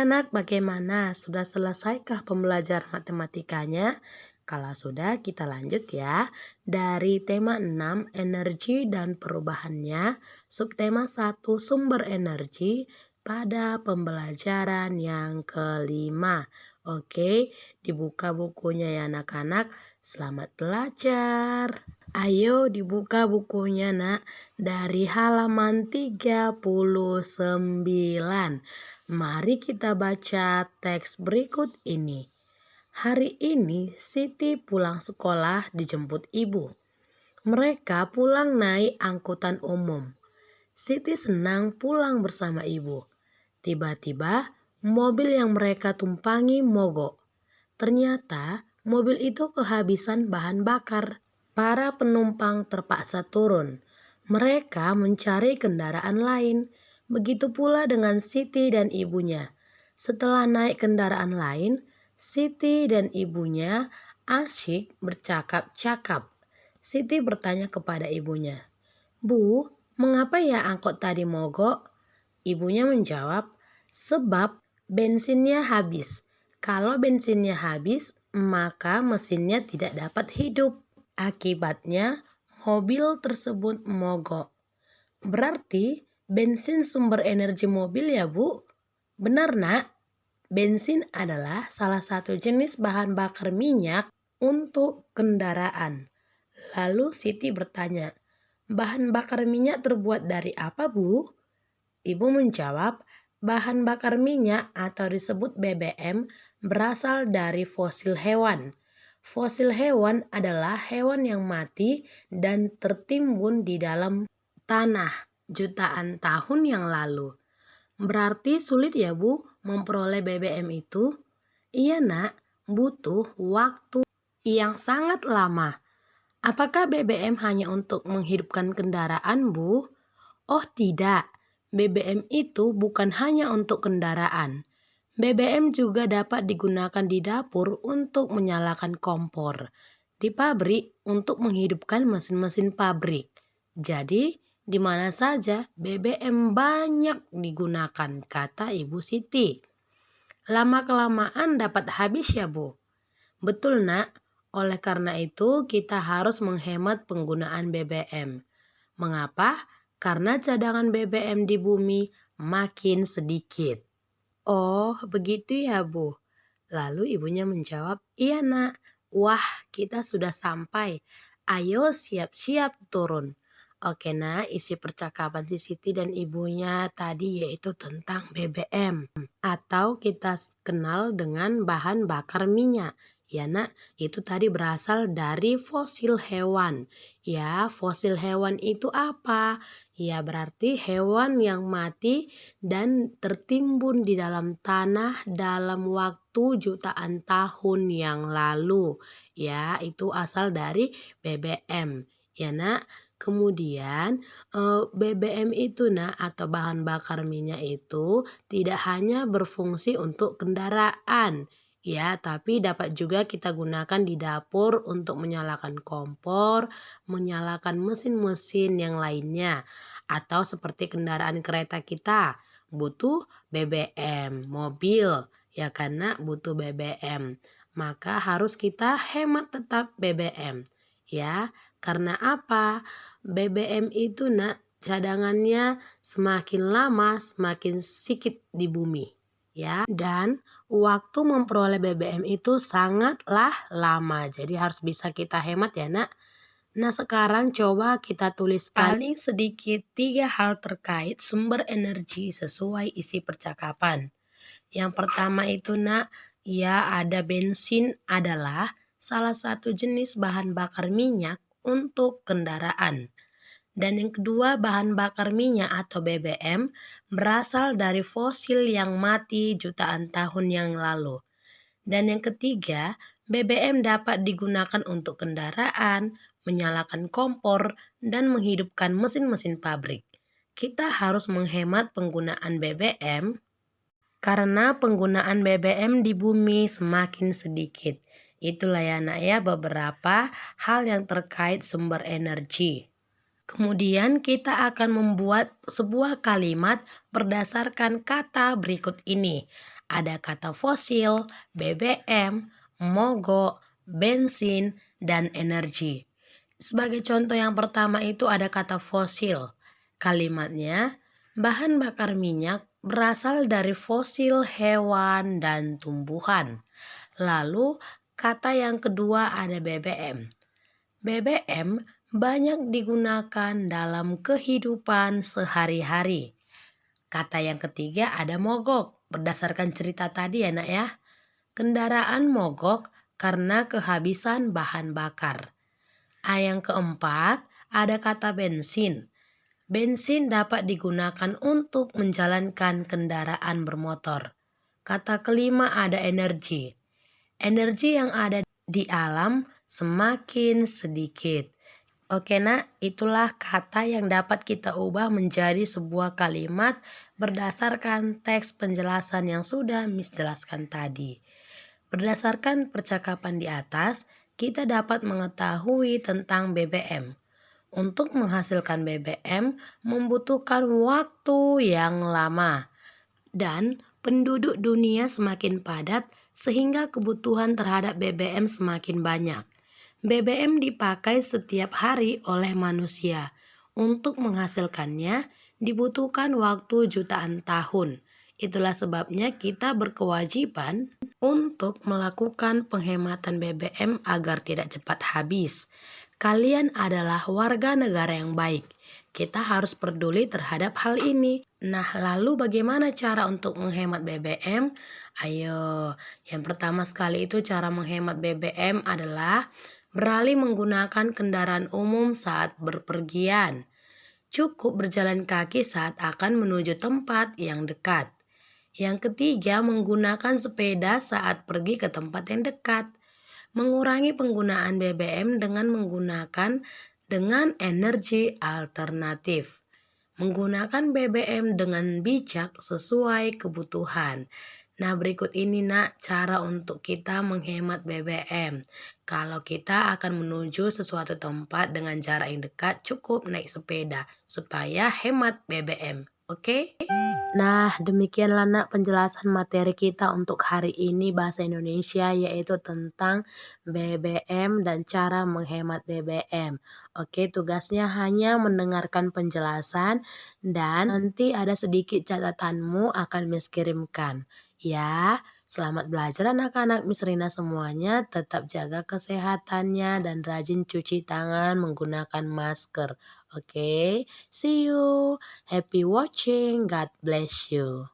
anak-anak, bagaimana? Sudah selesaikah pembelajaran matematikanya? Kalau sudah, kita lanjut ya. Dari tema 6, energi dan perubahannya, subtema 1, sumber energi, pada pembelajaran yang kelima. Oke, dibuka bukunya ya anak-anak. Selamat belajar. Ayo dibuka bukunya nak, dari halaman 39. Mari kita baca teks berikut ini. Hari ini Siti pulang sekolah dijemput ibu. Mereka pulang naik angkutan umum. Siti senang pulang bersama ibu. Tiba-tiba mobil yang mereka tumpangi mogok. Ternyata mobil itu kehabisan bahan bakar. Para penumpang terpaksa turun. Mereka mencari kendaraan lain. Begitu pula dengan Siti dan ibunya. Setelah naik kendaraan lain, Siti dan ibunya asyik bercakap-cakap. Siti bertanya kepada ibunya, "Bu, mengapa ya angkot tadi mogok?" Ibunya menjawab, "Sebab bensinnya habis. Kalau bensinnya habis, maka mesinnya tidak dapat hidup. Akibatnya, mobil tersebut mogok." "Berarti bensin sumber energi mobil ya, Bu?" "Benar, Nak. Bensin adalah salah satu jenis bahan bakar minyak untuk kendaraan." Lalu Siti bertanya, "Bahan bakar minyak terbuat dari apa, Bu?" Ibu menjawab, "Bahan bakar minyak atau disebut BBM berasal dari fosil hewan. Fosil hewan adalah hewan yang mati dan tertimbun di dalam tanah jutaan tahun yang lalu." "Berarti sulit ya Bu memperoleh BBM itu?" "Iya nak, butuh waktu yang sangat lama." "Apakah BBM hanya untuk menghidupkan kendaraan, Bu?" "Oh tidak, BBM itu bukan hanya untuk kendaraan. BBM juga dapat digunakan di dapur untuk menyalakan kompor, di pabrik untuk menghidupkan mesin-mesin pabrik. Jadi, di mana saja BBM banyak digunakan," kata Ibu Siti. "Lama-kelamaan dapat habis ya, Bu?" "Betul, Nak. Oleh karena itu, kita harus menghemat penggunaan BBM." "Mengapa?" "Karena cadangan BBM di bumi makin sedikit." "Oh, begitu ya, Bu." Lalu ibunya menjawab, "Iya, Nak. Wah, kita sudah sampai. Ayo siap-siap turun." Oke, Nak, isi percakapan si Siti dan ibunya tadi yaitu tentang BBM atau kita kenal dengan bahan bakar minyak. Ya, Nak, itu tadi berasal dari fosil hewan. Ya, fosil hewan itu apa? Ya, berarti hewan yang mati dan tertimbun di dalam tanah dalam waktu jutaan tahun yang lalu. Ya, itu asal dari BBM. Ya, Nak. Kemudian BBM itu nak atau bahan bakar minyak itu tidak hanya berfungsi untuk kendaraan ya, tapi dapat juga kita gunakan di dapur untuk menyalakan kompor, menyalakan mesin-mesin yang lainnya, atau seperti kendaraan kereta kita butuh BBM, mobil ya karena butuh BBM. Maka harus kita hemat tetap BBM ya. Karena apa? BBM itu nak cadangannya semakin lama semakin sedikit di bumi ya, dan waktu memperoleh BBM itu sangatlah lama, jadi harus bisa kita hemat ya nak. Nah sekarang coba kita tuliskan paling sedikit 3 hal terkait sumber energi sesuai isi percakapan. Yang pertama itu nak, ya ada bensin adalah salah satu jenis bahan bakar minyak untuk kendaraan. Dan yang kedua, bahan bakar minyak atau BBM berasal dari fosil yang mati jutaan tahun yang lalu. Dan yang ketiga, BBM dapat digunakan untuk kendaraan, menyalakan kompor, dan menghidupkan mesin-mesin pabrik. Kita harus menghemat penggunaan BBM karena penggunaan BBM di bumi semakin sedikit. Itulah ya nak ya beberapa hal yang terkait sumber energi. Kemudian kita akan membuat sebuah kalimat berdasarkan kata berikut ini. Ada kata fosil, BBM, mogok, bensin, dan energi. Sebagai contoh yang pertama itu ada kata fosil. Kalimatnya, bahan bakar minyak berasal dari fosil hewan dan tumbuhan. Lalu kata yang kedua ada BBM. BBM banyak digunakan dalam kehidupan sehari-hari. Kata yang ketiga ada mogok. Berdasarkan cerita tadi ya nak ya. Kendaraan mogok karena kehabisan bahan bakar. Yang keempat ada kata bensin. Bensin dapat digunakan untuk menjalankan kendaraan bermotor. Kata kelima ada energi. Energi yang ada di alam semakin sedikit. Oke nak, itulah kata yang dapat kita ubah menjadi sebuah kalimat berdasarkan teks penjelasan yang sudah Miss jelaskan tadi. Berdasarkan percakapan di atas, kita dapat mengetahui tentang BBM. Untuk menghasilkan BBM membutuhkan waktu yang lama dan penduduk dunia semakin padat sehingga kebutuhan terhadap BBM semakin banyak. BBM dipakai setiap hari oleh manusia. Untuk menghasilkannya dibutuhkan waktu jutaan tahun. Itulah sebabnya kita berkewajiban untuk melakukan penghematan BBM agar tidak cepat habis. Kalian adalah warga negara yang baik. Kita harus peduli terhadap hal ini. Nah, lalu bagaimana cara untuk menghemat BBM? Ayo, yang pertama sekali itu cara menghemat BBM adalah beralih menggunakan kendaraan umum saat berpergian. Cukup berjalan kaki saat akan menuju tempat yang dekat. Yang ketiga, menggunakan sepeda saat pergi ke tempat yang dekat. Mengurangi penggunaan BBM dengan menggunakan energi alternatif. Menggunakan BBM dengan bijak sesuai kebutuhan. Nah, berikut ini nak cara untuk kita menghemat BBM. Kalau kita akan menuju sesuatu tempat dengan jarak yang dekat, cukup naik sepeda supaya hemat BBM. Oke? Nah, demikianlah nak penjelasan materi kita untuk hari ini bahasa Indonesia yaitu tentang BBM dan cara menghemat BBM. Oke, tugasnya hanya mendengarkan penjelasan dan nanti ada sedikit catatanmu akan Miss kirimkan. Ya, selamat belajar anak-anak Miss Rina semuanya. Tetap jaga kesehatannya dan rajin cuci tangan menggunakan masker. Oke, see you. Happy watching. God bless you.